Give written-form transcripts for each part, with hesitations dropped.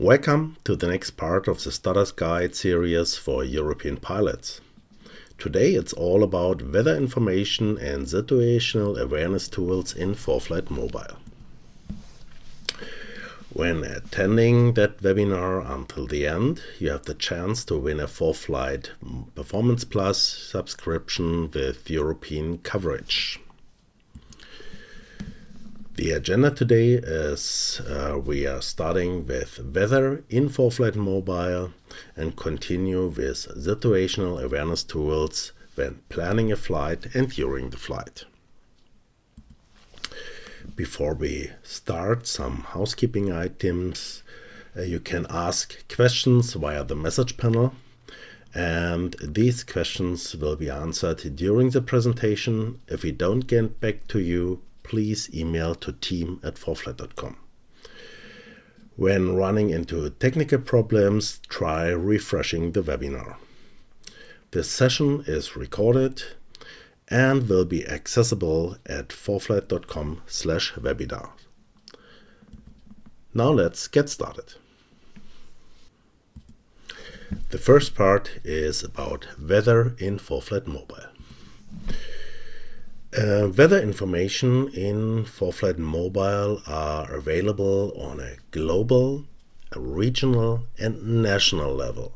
Welcome to the next part of the Starter's Guide series for European pilots. Today it's all about weather information and situational awareness tools in ForeFlight Mobile. When attending that webinar until the end, you have the chance to win a ForeFlight Performance Plus subscription with European coverage. The agenda today is we are starting with weather in ForeFlight Mobile and continue with situational awareness tools when planning a flight and during the flight. Before we start, some housekeeping items. You can ask questions via the message panel, and these questions will be answered during the presentation. If we don't get back to you, please email to team@foreflight.com. When running into technical problems, try refreshing the webinar. This session is recorded and will be accessible at foreflight.com/webinar. Now let's get started. The first part is about weather in ForeFlight Mobile. Weather information in ForeFlight Mobile are available on a global, a regional and national level.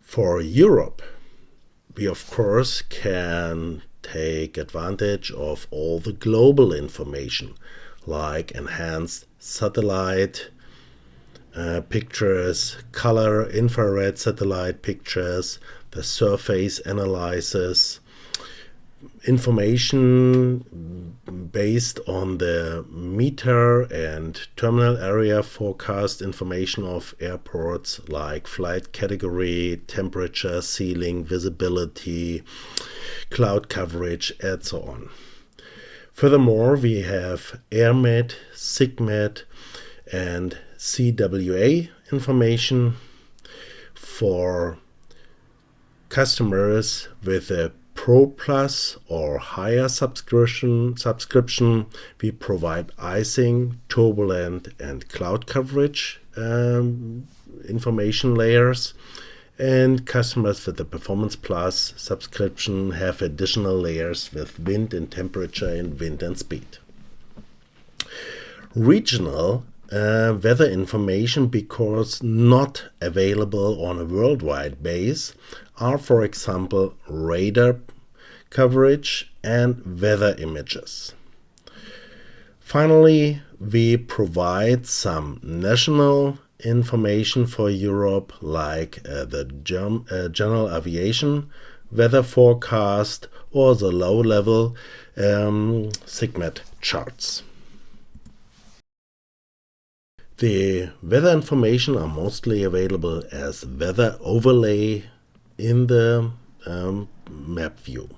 For Europe, we of course can take advantage of all the global information like enhanced satellite pictures, color infrared satellite pictures, the surface analysis, information based on the meter and terminal area forecast information of airports like flight category, temperature, ceiling, visibility, cloud coverage, and so on. Furthermore, we have AirMet, SIGMET, and CWA information for customers with a Pro Plus or higher subscription. We provide icing, turbulent, and cloud coverage information layers, and customers with the Performance Plus subscription have additional layers with wind and temperature and wind and speed. Regional weather information, because not available on a worldwide base, are, for example, radar coverage and weather images. Finally, we provide some national information for Europe, like the general aviation weather forecast or the low-level SIGMET charts. The weather information are mostly available as weather overlay in the map view.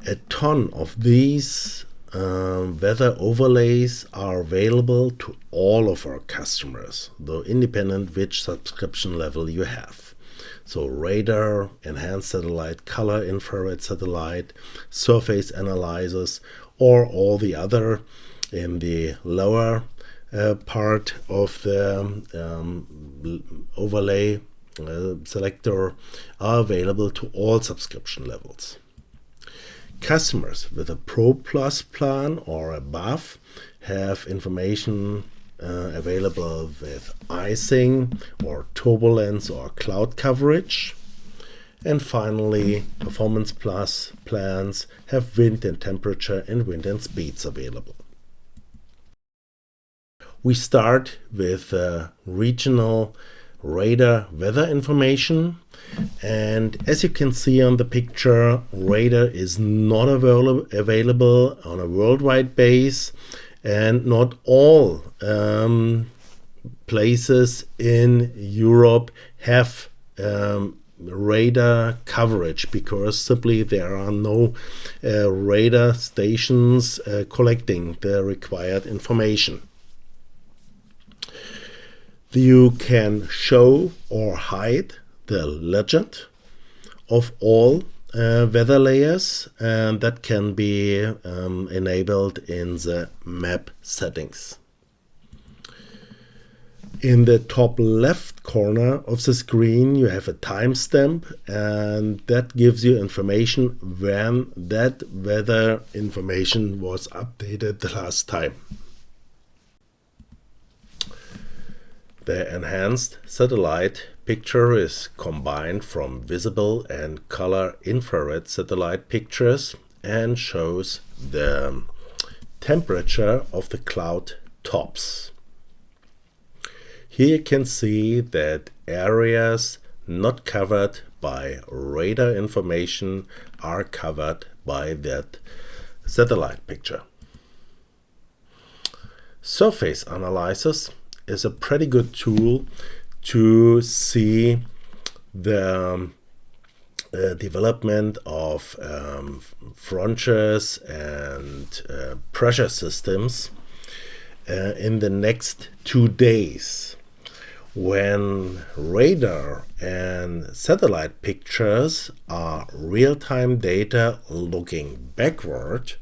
A ton of these weather overlays are available to all of our customers, though independent which subscription level you have. So radar, enhanced satellite, color infrared satellite, surface analyzers, or all the other in the lower part of the overlay selector are available to all subscription levels. Customers with a Pro Plus plan or above have information available with icing or turbulence or cloud coverage. And finally, Performance Plus plans have wind and temperature and wind and speeds available. We start with regional radar weather information, and as you can see on the picture, radar is not available on a worldwide base, and not all places in Europe have radar coverage, because simply there are no radar stations collecting the required information. You can show or hide the legend of all weather layers, and that can be enabled in the map settings. In the top left corner of the screen you have a timestamp, and that gives you information when that weather information was updated the last time. The enhanced satellite picture is combined from visible and color infrared satellite pictures and shows the temperature of the cloud tops. Here you can see that areas not covered by radar information are covered by that satellite picture. Surface analysis is a pretty good tool to see the development of frontiers and pressure systems in the next 2 days. When radar and satellite pictures are real-time data looking backward,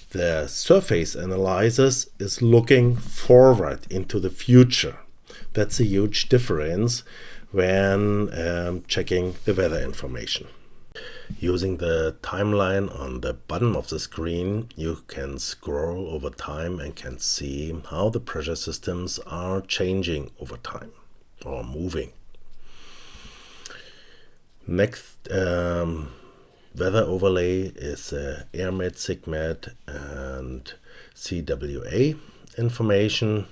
the surface analysis is looking forward into the future. That's a huge difference when checking the weather information. Using the timeline on the bottom of the screen, you can scroll over time and can see how the pressure systems are changing over time or moving. Next weather overlay is AirMed, SIGMET and CWA information.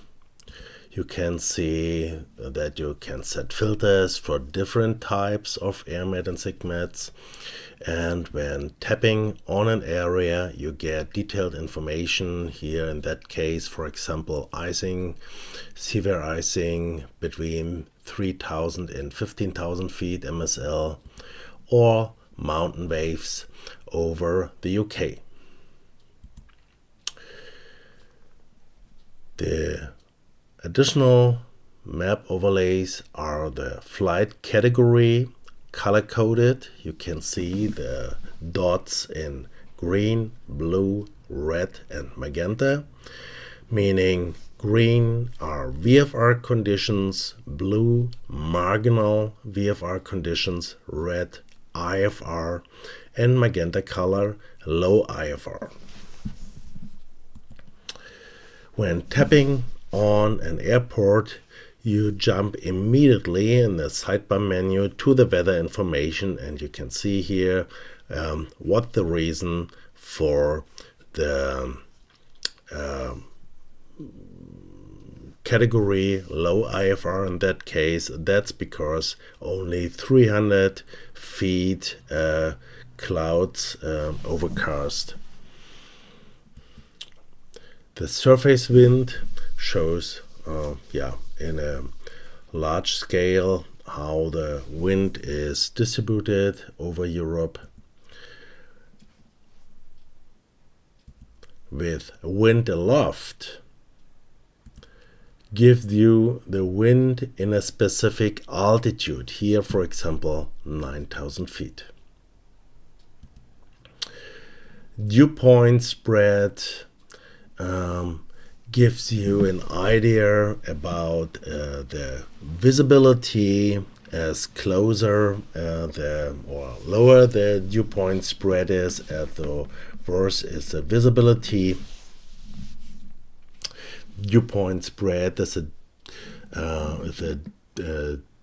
You can see that you can set filters for different types of AirMed and SIGMETs, and when tapping on an area you get detailed information. Here in that case, for example, icing, severe icing between 3,000 and 15,000 feet MSL, or mountain waves over the UK. The additional map overlays are the flight category, color-coded. You can see the dots in green, blue, red and magenta, meaning green are VFR conditions, blue marginal VFR conditions, red IFR, and magenta color low IFR. When tapping on an airport, you jump immediately in the sidebar menu to the weather information, and you can see here what the reason for the category low IFR in that case. That's because only 300 feet clouds overcast. The surface wind shows in a large scale how the wind is distributed over Europe, with wind aloft gives you the wind in a specific altitude. Here, for example, 9,000 feet. Dew point spread gives you an idea about the visibility. As closer or lower the dew point spread is, the worse is the visibility. Dew point spread is a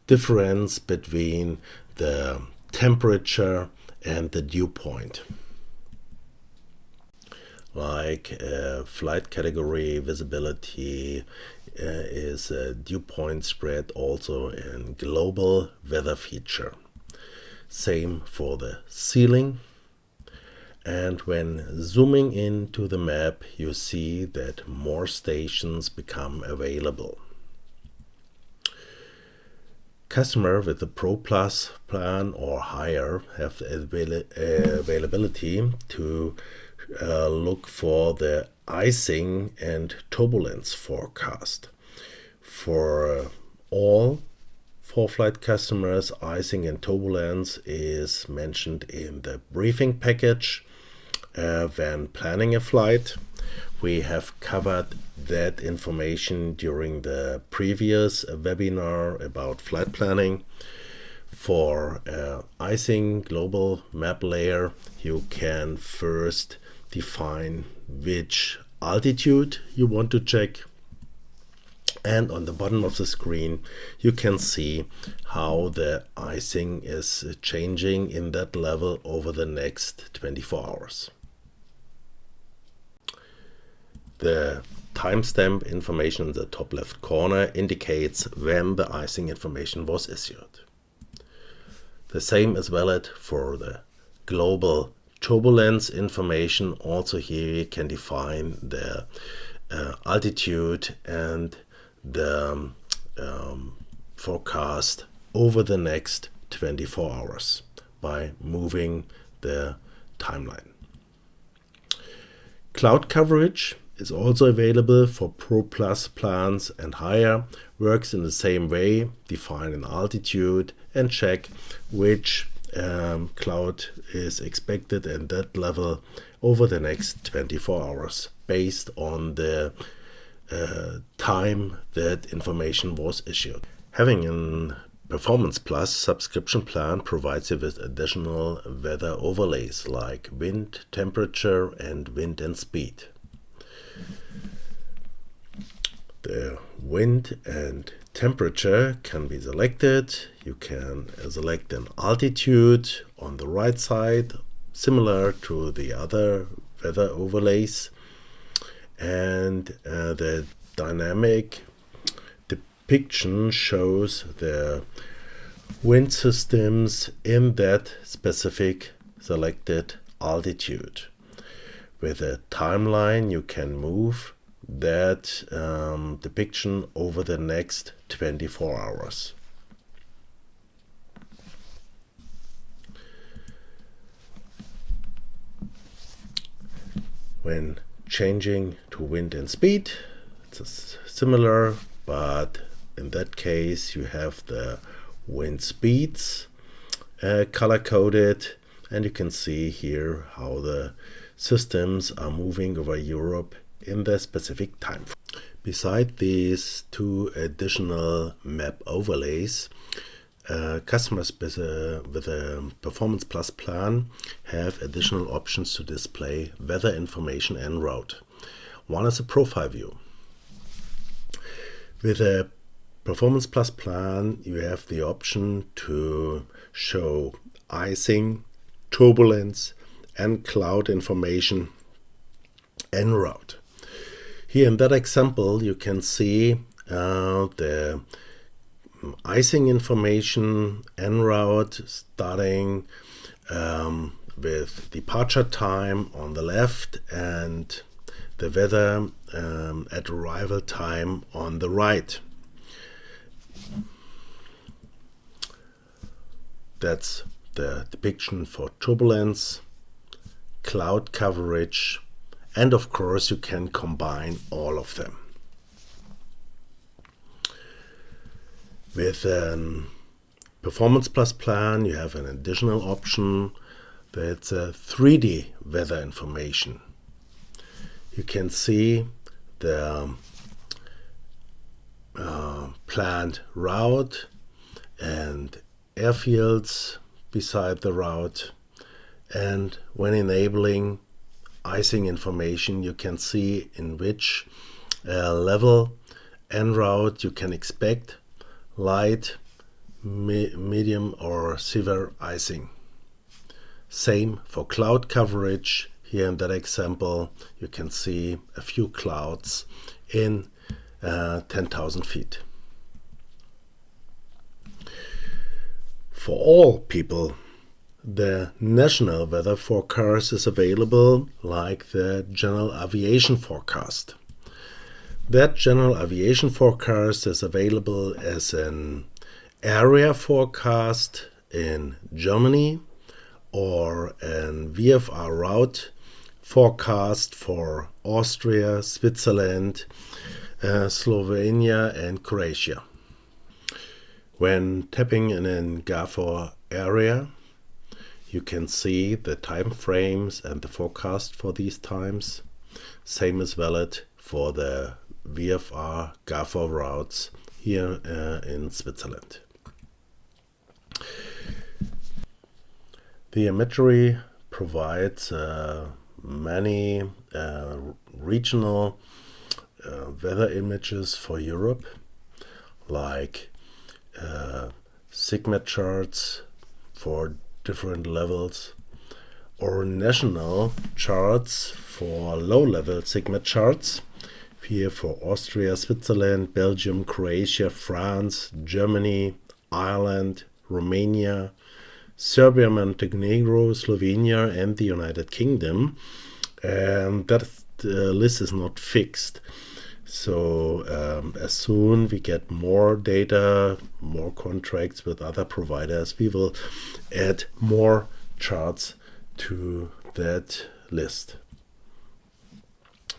difference between the temperature and the dew point. Like flight category visibility is a dew point spread also in global weather feature. Same for the ceiling. And when zooming into the map, you see that more stations become available. Customers with the Pro Plus plan or higher have the availability to look for the icing and turbulence forecast. For all ForeFlight customers, icing and turbulence is mentioned in the briefing package when planning a flight. We have covered that information during the previous webinar about flight planning. For icing global map layer, you can first define which altitude you want to check, and on the bottom of the screen you can see how the icing is changing in that level over the next 24 hours. The timestamp information in the top left corner indicates when the icing information was issued. The same is valid for the global turbulence information. Also here you can define the altitude and the forecast over the next 24 hours by moving the timeline. Cloud coverage is also available for Pro Plus plans and higher. Works in the same way. Define an altitude and check which cloud is expected at that level over the next 24 hours based on the time that information was issued. Having a Performance Plus subscription plan provides you with additional weather overlays like wind, temperature, and wind and speed. The wind and temperature can be selected. You can select an altitude on the right side, similar to the other weather overlays. And the dynamic depiction shows the wind systems in that specific selected altitude. With a timeline, you can move that depiction over the next 24 hours. When changing to wind and speed, it's similar, but in that case you have the wind speeds color-coded, and you can see here how the systems are moving over Europe in the specific time. Beside these two additional map overlays, customers with a Performance Plus plan have additional options to display weather information en route. One is a profile view. With a Performance Plus plan, you have the option to show icing, turbulence, and cloud information en route. Here in that example, you can see the icing information en route starting with departure time on the left and the weather at arrival time on the right. That's the depiction for turbulence, cloud coverage, and of course you can combine all of them. With a Performance Plus plan, you have an additional option that's a 3D weather information. You can see the planned route and airfields beside the route, and when enabling icing information, you can see in which level en route you can expect light, medium, or severe icing. Same for cloud coverage. Here in that example, you can see a few clouds in 10,000 feet. For all people, the national weather forecast is available, like the general aviation forecast. That general aviation forecast is available as an area forecast in Germany or an VFR route forecast for Austria, Switzerland, Slovenia, and Croatia. When tapping in an GAFOR area, you can see the time frames and the forecast for these times. Same is valid for the VFR GAFOR routes here in Switzerland. The imagery provides many regional weather images for Europe, like sigma charts for different levels, or national charts for low-level sigma charts, here for Austria, Switzerland, Belgium, Croatia, France, Germany, Ireland, Romania, Serbia, Montenegro, Slovenia, and the United Kingdom. And that list is not fixed. So as soon we get more data, more contracts with other providers, we will add more charts to that list.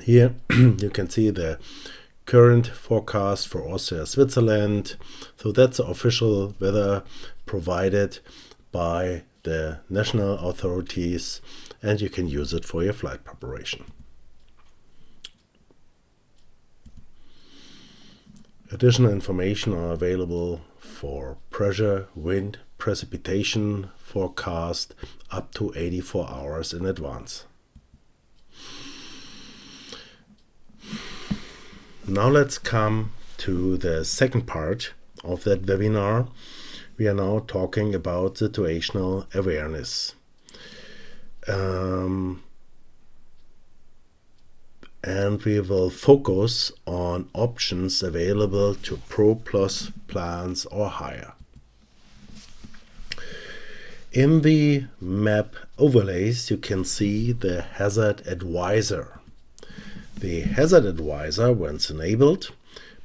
Here you can see the current forecast for Austria, Switzerland. So that's the official weather provided by the national authorities, and you can use it for your flight preparation. Additional information are available for pressure, wind, precipitation forecast up to 84 hours in advance. Now let's come to the second part of that webinar. We are now talking about situational awareness. And we will focus on options available to Pro Plus plans or higher. In the map overlays, you can see the Hazard Advisor. The Hazard Advisor, once enabled,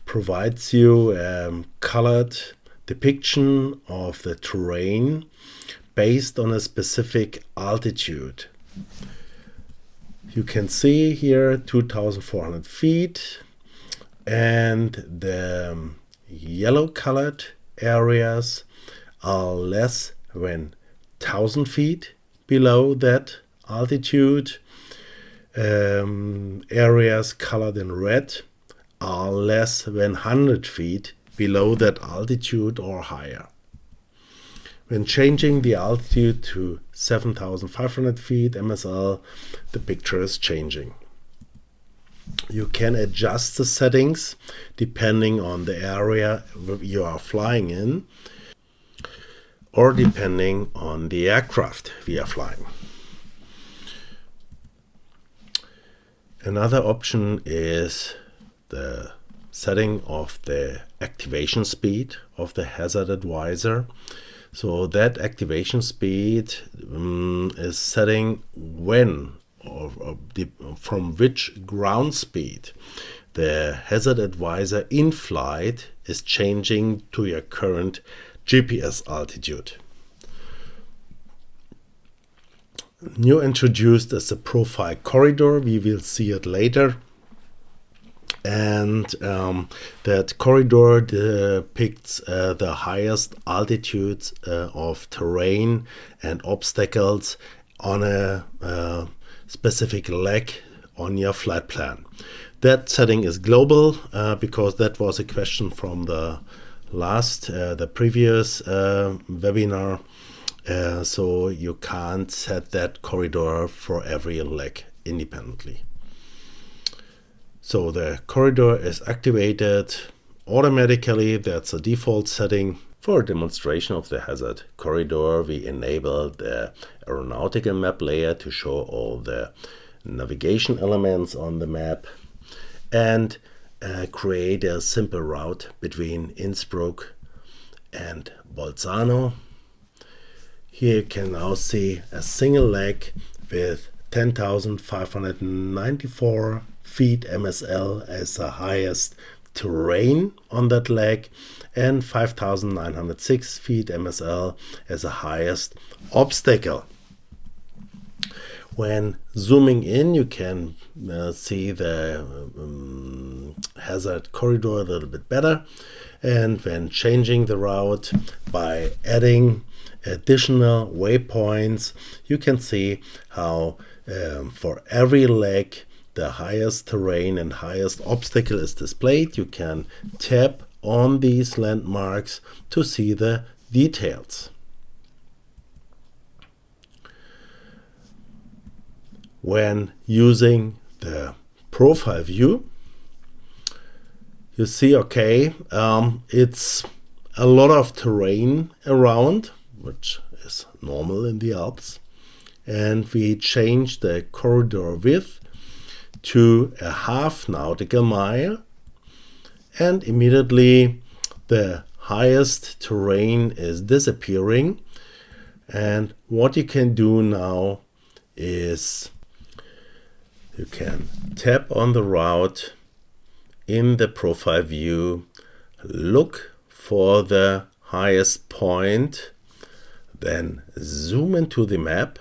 provides you a colored depiction of the terrain based on a specific altitude. You can see here 2,400 feet, and the yellow colored areas are less than 1,000 feet below that altitude. Areas colored in red are less than 100 feet below that altitude or higher. When changing the altitude to 7,500 feet MSL, the picture is changing. You can adjust the settings depending on the area you are flying in, or depending on the aircraft we are flying. Another option is the setting of the activation speed of the Hazard Advisor. So that activation speed is setting when or from which ground speed the Hazard Advisor in flight is changing to your current GPS altitude. New introduced is the profile corridor. We will see it later. And that corridor depicts the highest altitudes of terrain and obstacles on a specific leg on your flight plan. That setting is global because that was a question from the previous webinar. So you can't set that corridor for every leg independently. So the corridor is activated automatically. That's a default setting. For a demonstration of the hazard corridor, we enable the aeronautical map layer to show all the navigation elements on the map and create a simple route between Innsbruck and Bolzano. Here you can now see a single leg with 10,594 feet MSL as the highest terrain on that leg and 5,906 feet MSL as the highest obstacle. When zooming in, you can see the hazard corridor a little bit better, and when changing the route by adding additional waypoints, you can see how for every leg the highest terrain and highest obstacle is displayed, you can tap on these landmarks to see the details. When using the profile view, you see, okay, it's a lot of terrain around, which is normal in the Alps, and we change the corridor width to a half nautical mile, and immediately the highest terrain is disappearing. And what you can do now is you can tap on the route in the profile view, look for the highest point, then zoom into the map,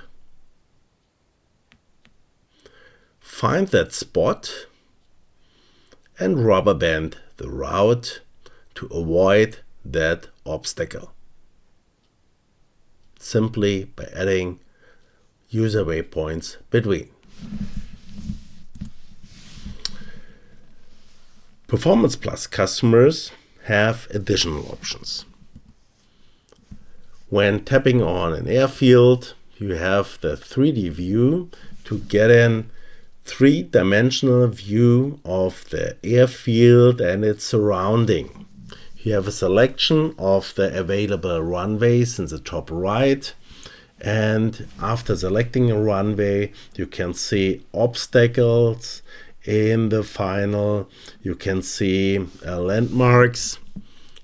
find that spot, and rubber band the route to avoid that obstacle, simply by adding user waypoints between. Performance Plus customers have additional options. When tapping on an airfield, you have the 3D view to get an three-dimensional view of the airfield and its surrounding. You have a selection of the available runways in the top right, and after selecting a runway, you can see obstacles in the final, you can see landmarks,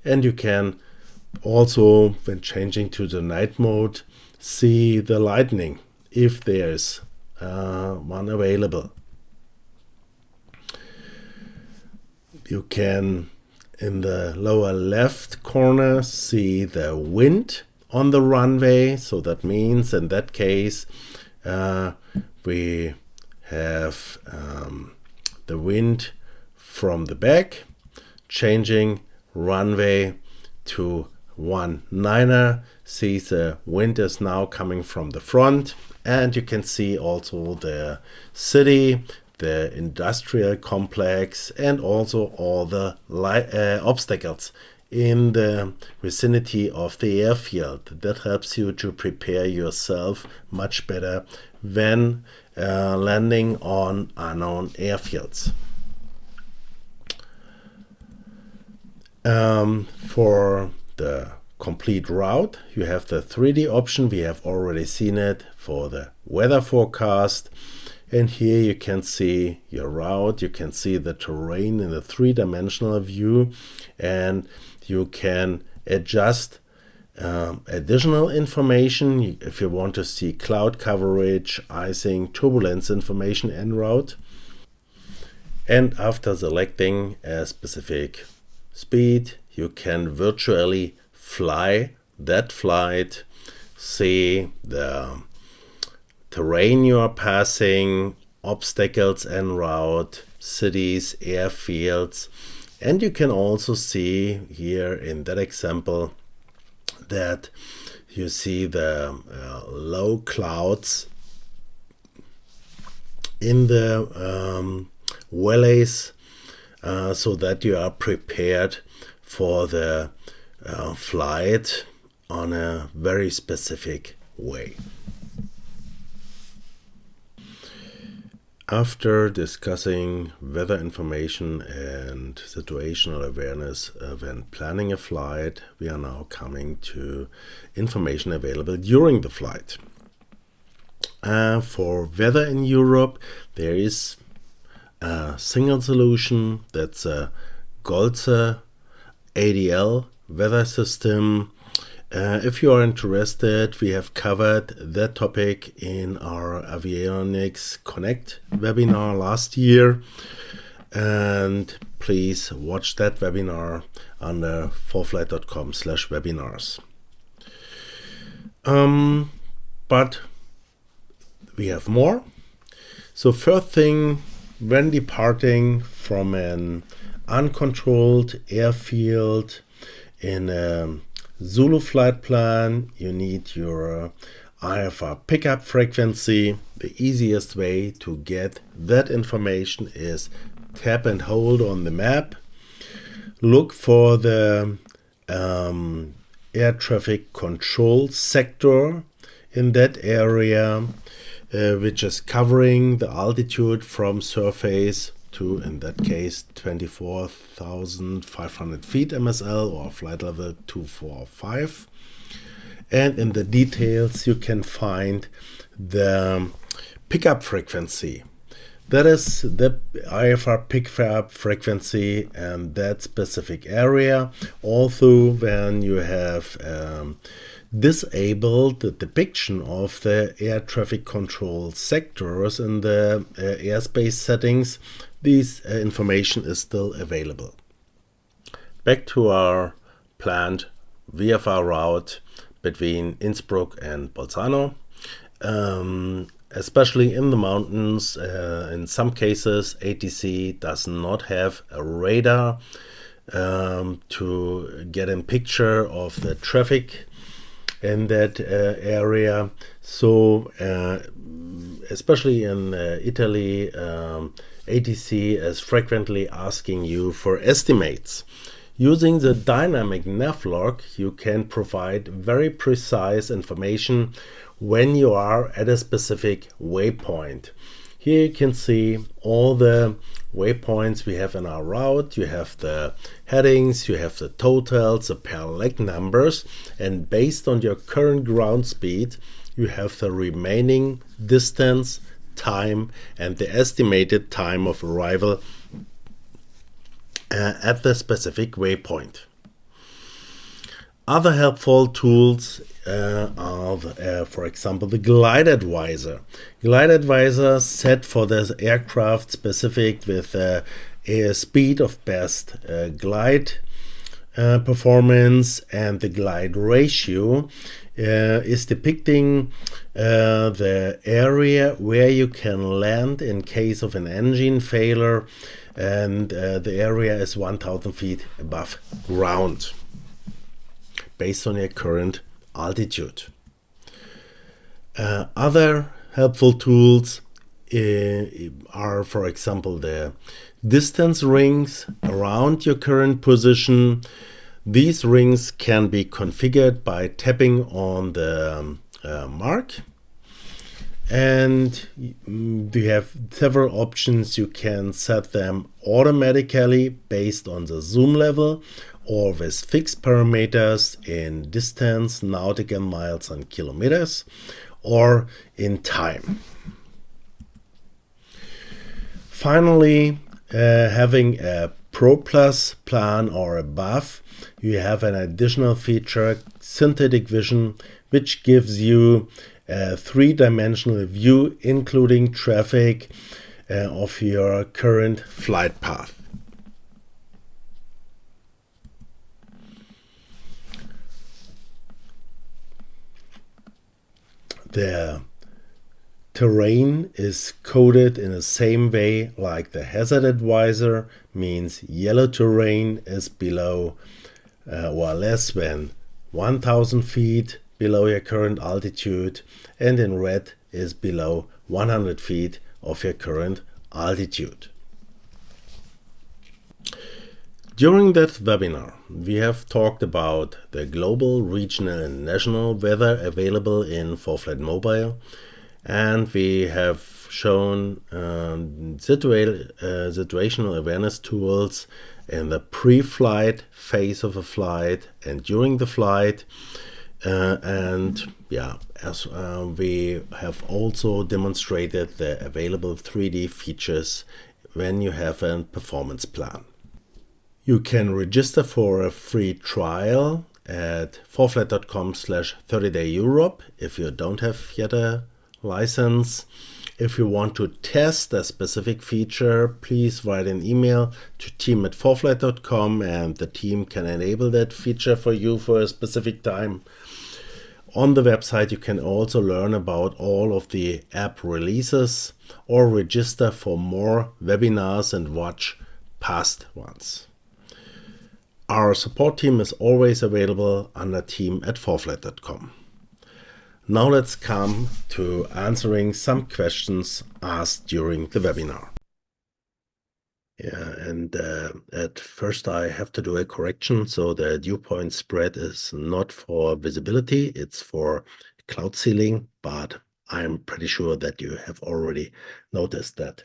and you can also, when changing to the night mode, see the lightning if there's one available. You can, in the lower left corner, see the wind on the runway. So that means in that case we have the wind from the back, changing runway to 19er, sees the wind is now coming from the front, and you can see also the city, the industrial complex, and also all the obstacles in the vicinity of the airfield. That helps you to prepare yourself much better when landing on unknown airfields. For the complete route, you have the 3D option. We have already seen it for the weather forecast. And here you can see your route, you can see the terrain in the three-dimensional view, and you can adjust additional information if you want to see cloud coverage, icing, turbulence information en route. And after selecting a specific speed, you can virtually fly that flight, see the terrain you are passing, obstacles en route, cities, airfields, and you can also see here in that example that you see the low clouds in the valleys, so that you are prepared for the flight on a very specific way. After discussing weather information and situational awareness when planning a flight, we are now coming to information available during the flight. For weather in Europe, there is a single solution. That's a Golze ADL weather system. If you are interested, we have covered that topic in our Avionics Connect webinar last year, and please watch that webinar under ForeFlight.com/webinars. But we have more. So first thing, when departing from an uncontrolled airfield in a Zulu flight plan, you need your IFR pickup frequency. The easiest way to get that information is tap and hold on the map. Look for the air traffic control sector in that area, which is covering the altitude from surface to, in that case, 24,500 feet MSL or flight level 245. And in the details you can find the pickup frequency. That is the IFR pickup frequency and that specific area. Also, when you have disabled the depiction of the air traffic control sectors in the airspace settings, this information is still available. Back to our planned VFR route between Innsbruck and Bolzano. Especially in the mountains, in some cases ATC does not have a radar to get a picture of the traffic in that area. So especially in Italy, ATC is frequently asking you for estimates. Using the dynamic navlog, you can provide very precise information when you are at a specific waypoint. Here you can see all the waypoints we have in our route. You have the headings, you have the totals, the per leg numbers, and based on your current ground speed, you have the remaining distance, time, and the estimated time of arrival at the specific waypoint. Other helpful tools are, for example, the Glide Advisor. Glide Advisor set for the aircraft specific with a speed of best glide performance, and the glide ratio is depicting the area where you can land in case of an engine failure, and the area is 1,000 feet above ground based on your current altitude. Other helpful tools are, for example, the distance rings around your current position. These rings can be configured by tapping on the mark, and you have several options. You can set them automatically based on the zoom level or with fixed parameters in distance, nautical miles and kilometers, or in time. Finally, having a Pro Plus plan or above, you have an additional feature, synthetic vision, which gives you a three-dimensional view including traffic of your current flight path. The terrain is coded in the same way like the hazard advisor, means yellow terrain is below or less than 1,000 feet below your current altitude, and in red is below 100 feet of your current altitude. During that webinar, we have talked about the global, regional and national weather available in ForeFlight Mobile, and we have shown situational awareness tools in the pre-flight phase of a flight and during the flight. As we have also demonstrated the available 3D features when you have a performance plan. You can register for a free trial at foreflight.com/30day-Europe if you don't have yet a license. If you want to test a specific feature, please write an email to team@foreflight.com and the team can enable that feature for you for a specific time. On the website, you can also learn about all of the app releases or register for more webinars and watch past ones. Our support team is always available under team@foreflight.com. Now let's come to answering some questions asked during the webinar. Yeah, and at first I have to do a correction. So the dew point spread is not for visibility, it's for cloud ceiling, but I'm pretty sure that you have already noticed that.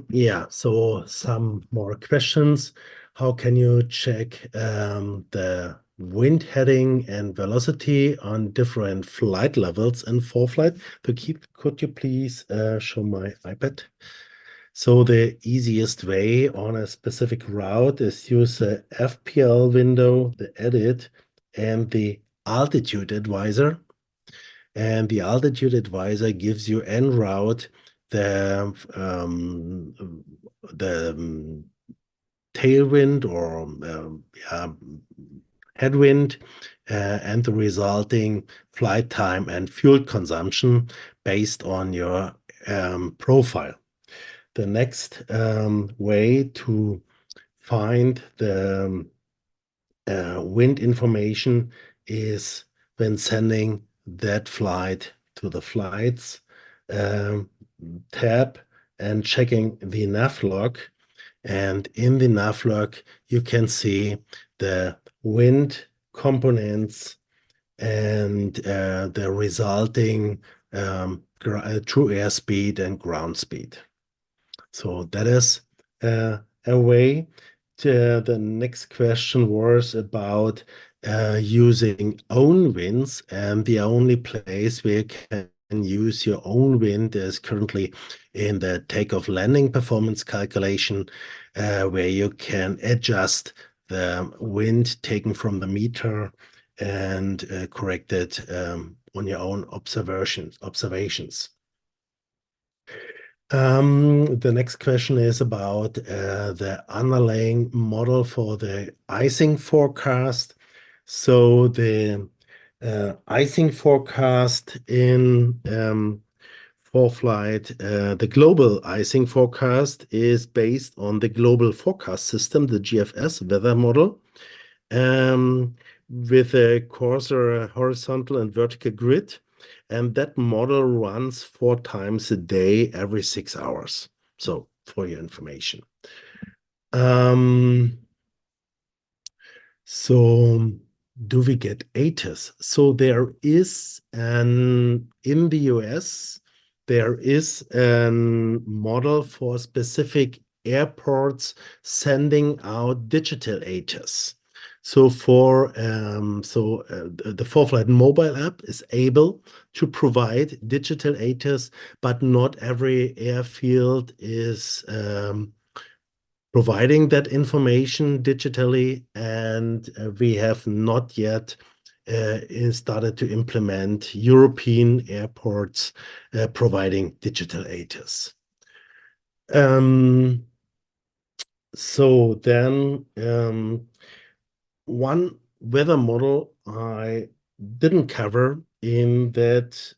Yeah, so some more questions. How can you check the wind heading and velocity on different flight levels in ForeFlight? Could you please show my iPad? So the easiest way on a specific route is use the FPL window, the edit, and the altitude advisor. And the altitude advisor gives you en route the tailwind or yeah, headwind and the resulting flight time and fuel consumption based on your profile. The next way to find the wind information is when sending that flight to the flights um, tab and checking the nav log. And in the nav log, you can see the wind components and the resulting true airspeed and ground speed. So that is a way. The next question was about using own winds, and the only place where you can use your own wind is currently in the takeoff landing performance calculation, where you can adjust the wind taken from the meter and correct it on your own observations. The next question is about the underlying model for the icing forecast. So the icing forecast in ForeFlight, the global icing forecast is based on the global forecast system, the GFS weather model, with a coarser horizontal and vertical grid. And that model runs 4 times a day, every 6 hours. So for your information. So do we get ATIS? So there is in the US, there is a model for specific airports sending out digital ATIS. So the ForeFlight mobile app is able to provide digital ATIS, but not every airfield is providing that information digitally, and we have not yet started to implement European airports providing digital ATIS. So then one weather model I didn't cover in that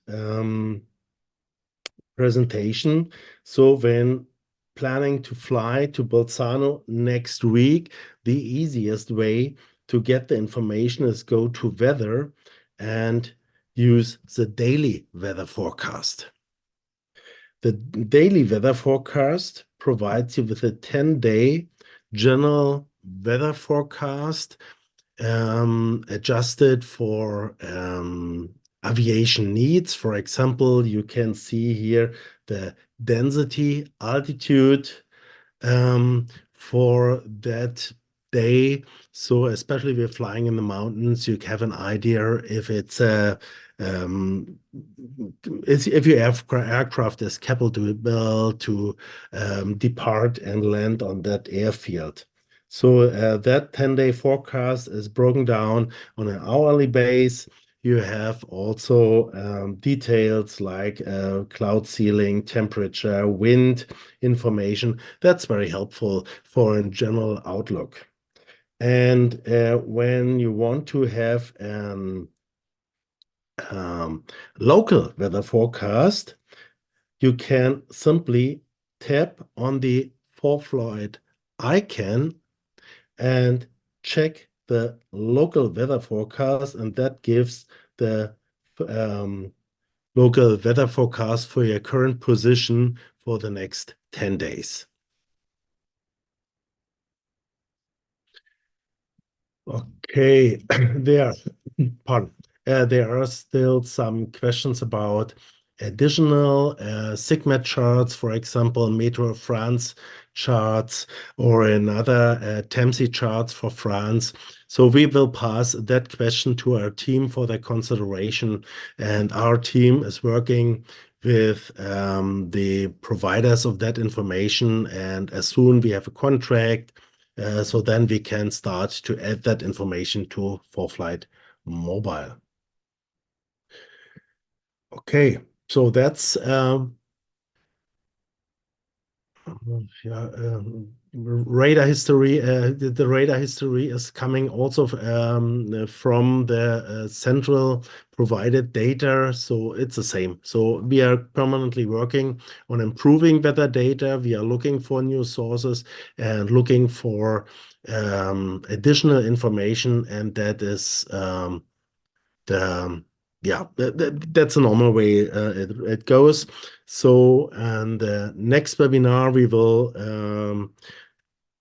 presentation. So when planning to fly to Bolzano next week, the easiest way to get the information is go to weather and use the daily weather forecast. The daily weather forecast provides you with a 10-day general weather forecast adjusted for aviation needs. For example, you can see here the density, altitude for that day. So especially if you're flying in the mountains, you have an idea if it's if your aircraft is capable to depart and land on that airfield. So that 10-day forecast is broken down on an hourly base. You have also details like cloud ceiling, temperature, wind information. That's very helpful for a general outlook. And when you want to have local weather forecast, you can simply tap on the ForeFlight icon and check the local weather forecast, and that gives the local weather forecast for your current position for the next 10 days. Okay, there, pardon. There are still some questions about additional sigma charts, for example, Metro France charts or another TEMSI charts for France. So we will pass that question to our team for their consideration, and our team is working with the providers of that information, and as soon we have a contract, so then we can start to add that information to ForeFlight Mobile. Okay, so that's yeah, radar history. The radar history is coming also from the central provided data, so it's the same. So we are permanently working on improving weather data. We are looking for new sources and looking for additional information, and that is the yeah, that's a normal way it goes. So, and the next webinar, we will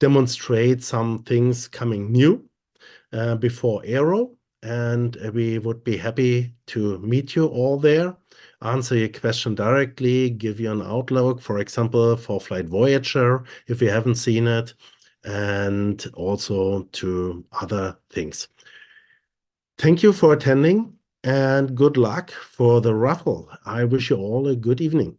demonstrate some things coming new before Aero, and we would be happy to meet you all there, answer your question directly, give you an outlook, for example, for Flight Voyager, if you haven't seen it, and also to other things. Thank you for attending and good luck for the raffle. I wish you all a good evening.